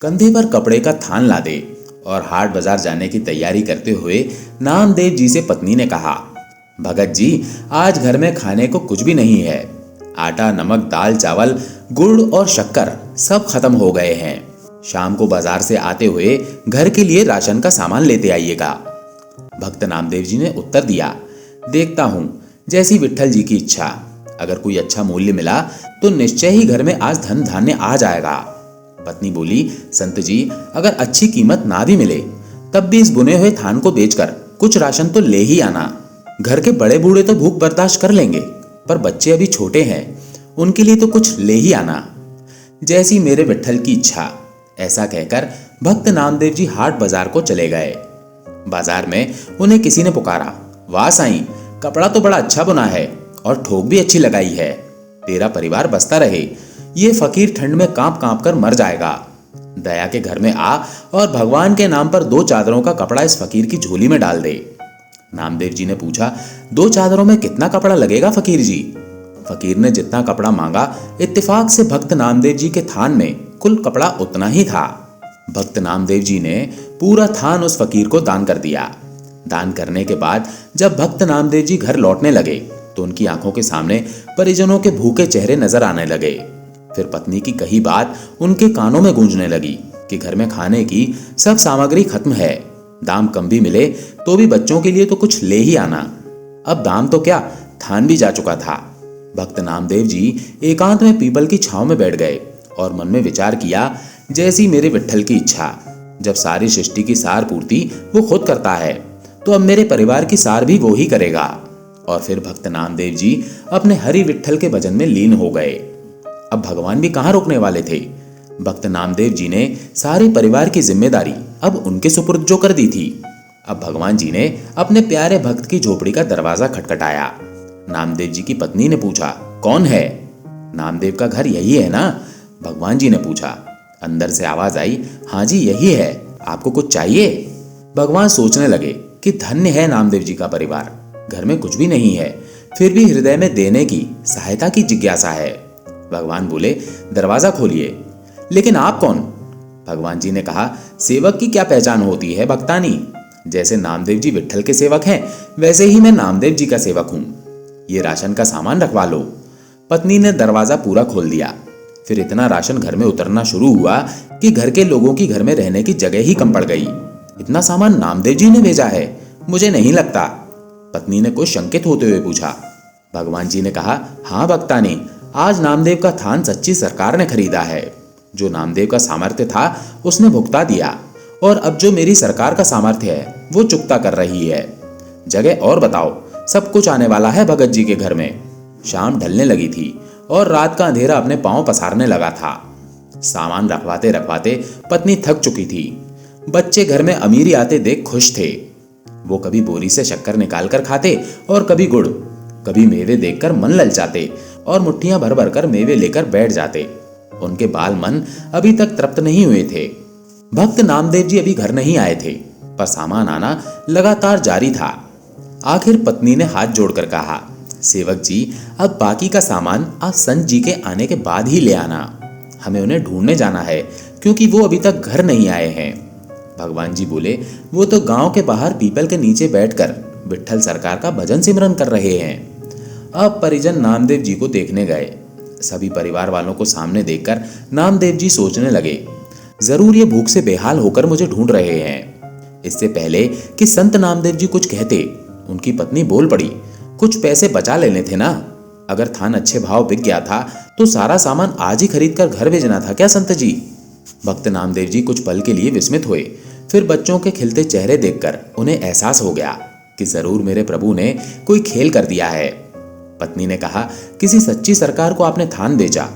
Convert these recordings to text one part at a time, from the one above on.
कंधे पर कपड़े का थान लादे और हाट बाजार जाने की तैयारी करते हुए नामदेव जी से पत्नी ने कहा, भगत जी, आज घर में खाने को कुछ भी नहीं है। आटा, नमक, दाल, चावल, गुड़ और शक्कर सब खत्म हो गए हैं। शाम को बाजार से आते हुए घर के लिए राशन का सामान लेते आइएगा। भक्त नामदेव जी ने उत्तर दिया, देखता हूँ, जैसी विट्ठल जी की इच्छा। अगर कोई अच्छा मूल्य मिला तो निश्चय ही घर में आज धन धान्य आ जाएगा। पत्नी बोली, संत जी, अगर अच्छी कीमत ना भी मिले तब भी इस बुने हुए थान को बेचकर कुछ राशन तो ले ही आना। घर के बड़े बूढ़े तो भूख बर्दाश्त कर लेंगे, पर बच्चे अभी छोटे हैं, उनके लिए तो कुछ ले ही आना। जैसी मेरे विट्ठल की इच्छा। ऐसा कहकर भक्त नामदेव जी हाट बाजार को चले गए। बाजार में उन्हें किसी ने पुकारा, वाह साईं, कपड़ा तो बड़ा अच्छा बुना है और ठोक भी अच्छी लगाई है। तेरा परिवार बसता रहे। ये फकीर ठंड में कांप कांप कर मर जाएगा। दया के घर में आ और भगवान के नाम पर 2 चादरों का कपड़ा इस फकीर की झोली में डाल दे। नामदेव जी ने पूछा, 2 चादरों में कितना कपड़ा लगेगा फकीर जी? फकीर ने जितना कपड़ा मांगा, इत्तेफाक से भक्त नामदेव जी के थान में कुल कपड़ा उतना ही था। भक्त नामदेव जी ने पूरा थान उस फकीर को दान कर दिया। दान करने के बाद जब भक्त नामदेव जी घर लौटने लगे तो उनकी आंखों के सामने परिजनों के भूखे चेहरे नजर आने लगे। फिर पत्नी की कही बात उनके कानों में गूंजने लगी कि घर में खाने की सब सामग्री खत्म है। दाम कम भी मिले तो भी बच्चों के लिए तो कुछ ले ही आना। अब दाम तो क्या, थान भी जा चुका था। भक्त नामदेव जी एकांत में पीपल की छांव में बैठ गए और मन में विचार किया, जैसी मेरे विट्ठल की इच्छा। जब सारी सृष्टि की सार पूर्ति वो खुद करता है तो अब मेरे परिवार की सार भी वो ही करेगा। और फिर भक्त नामदेव जी अपने हरि विट्ठल के भजन में लीन हो गए। अब भगवान भी कहाँ रुकने वाले थे। भक्त नामदेव जी ने सारे परिवार की जिम्मेदारी अब उनके सुपुर्द जो कर दी थी। अब भगवान जी ने अपने प्यारे भक्त की झोपड़ी का दरवाजा खटखटाया। नामदेव जी की पत्नी ने पूछा, कौन है? नामदेव का घर यही है ना? भगवान जी ने पूछा। अंदर से आवाज आई, हाँ जी यही है, आपको कुछ चाहिए? भगवान सोचने लगे कि धन्य है नामदेव जी का परिवार। घर में कुछ भी नहीं है, फिर भी हृदय में देने की, सहायता की जिज्ञासा है। भगवान बोले, दरवाजा खोलिए। लेकिन आप कौन? भगवान जी ने कहा, सेवक की क्या पहचान होती है भक्तानी? जैसे नामदेव जी विट्ठल के सेवक हैं, वैसे ही मैं नामदेव जी का सेवक हूं। ये राशन का सामान रखवा लो। पत्नी ने दरवाजा पूरा खोल दिया। फिर इतना राशन घर में उतरना शुरू हुआ कि घर के लोगों की घर में रहने की जगह ही कम पड़ गई। इतना सामान नामदेव जी ने भेजा है? मुझे नहीं लगता। पत्नी ने कुछ शंकित होते हुए पूछा। भगवान जी ने कहा, हाँ भक्तानी, आज नामदेव का थान सच्ची सरकार ने खरीदा है। जो नामदेव का सामर्थ्य था उसने भुगता दिया, और अब जो मेरी सरकार का सामर्थ्य है वो चुकता कर रही है। जगह और बताओ, सब कुछ आने वाला है भगत जी के घर में। शाम ढलने लगी थी और रात का अंधेरा अपने पांव पसारने लगा था। सामान रखवाते रखवाते पत्नी थक चुकी थी। बच्चे घर में अमीरी आते देख खुश थे। वो कभी बोरी से शक्कर निकाल कर खाते और कभी गुड़, कभी मेवे देखकर मन ललचाते और मुट्ठियां भर भर कर मेवे लेकर बैठ जाते। उनके बाल मन अभी तक तृप्त नहीं हुए थे। भक्त नामदेव जी अभी घर नहीं आए थे, पर सामान आना लगातार जारी था। आखिर पत्नी ने हाथ जोड़कर कहा, सेवक जी, अब बाकी का सामान आप संत जी के आने के बाद ही ले आना। हमें उन्हें ढूंढने जाना है, क्योंकि वो अभी तक घर नहीं आए हैं। भगवान जी बोले, वो तो गांव के बाहर पीपल के नीचे बैठकर विट्ठल सरकार का भजन सिमरन कर रहे हैं। अब परिजन नामदेव जी को देखने गए। सभी परिवार वालों को सामने देखकर नामदेव जी सोचने लगे, जरूर ये भूख से बेहाल होकर मुझे ढूंढ रहे हैं। इससे पहले कि संत नामदेव जी कुछ कहते, उनकी पत्नी बोल पड़ी, कुछ पैसे बचा लेने थे ना। अगर थान अच्छे भाव बिक गया था तो सारा सामान आज ही खरीद कर घर भेजना था क्या संत जी? भक्त नामदेव जी कुछ पल के लिए विस्मित हुए। फिर बच्चों के खिलते चेहरे देखकर उन्हें एहसास हो गया कि जरूर मेरे प्रभु ने कोई खेल कर दिया है। पत्नी ने कहा, किसी सच्ची सरकार को आपने थान बेचा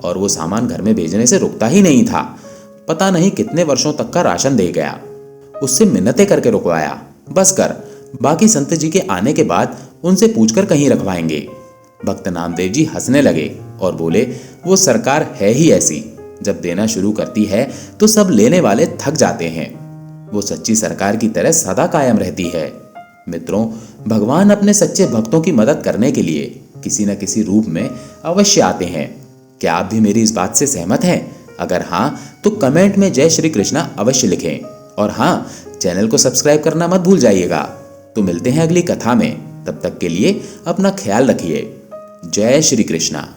और वो सामान घर में भेजने से रुकता ही नहीं था। पता नहीं कितने वर्षों तक का राशन दे गया। उससे मिन्नतें करके रुकवाया। बस कर, बाकी संत जी के आने के बाद उनसे पूछकर कहीं रखवाएंगे। भक्त नामदेव जी हंसने लगे और बोले, वो सरकार है ही ऐसी, जब देना शुरू करती है तो सब लेने वाले थक जाते हैं। वो सच्ची सरकार की तरह सदा कायम रहती है। मित्रों, भगवान अपने सच्चे भक्तों की मदद करने के लिए किसी न किसी रूप में अवश्य आते हैं। क्या आप भी मेरी इस बात से सहमत हैं? अगर हाँ तो कमेंट में जय श्री कृष्णा अवश्य लिखें और हाँ, चैनल को सब्सक्राइब करना मत भूल जाइएगा। तो मिलते हैं अगली कथा में, तब तक के लिए अपना ख्याल रखिए। जय श्री कृष्णा।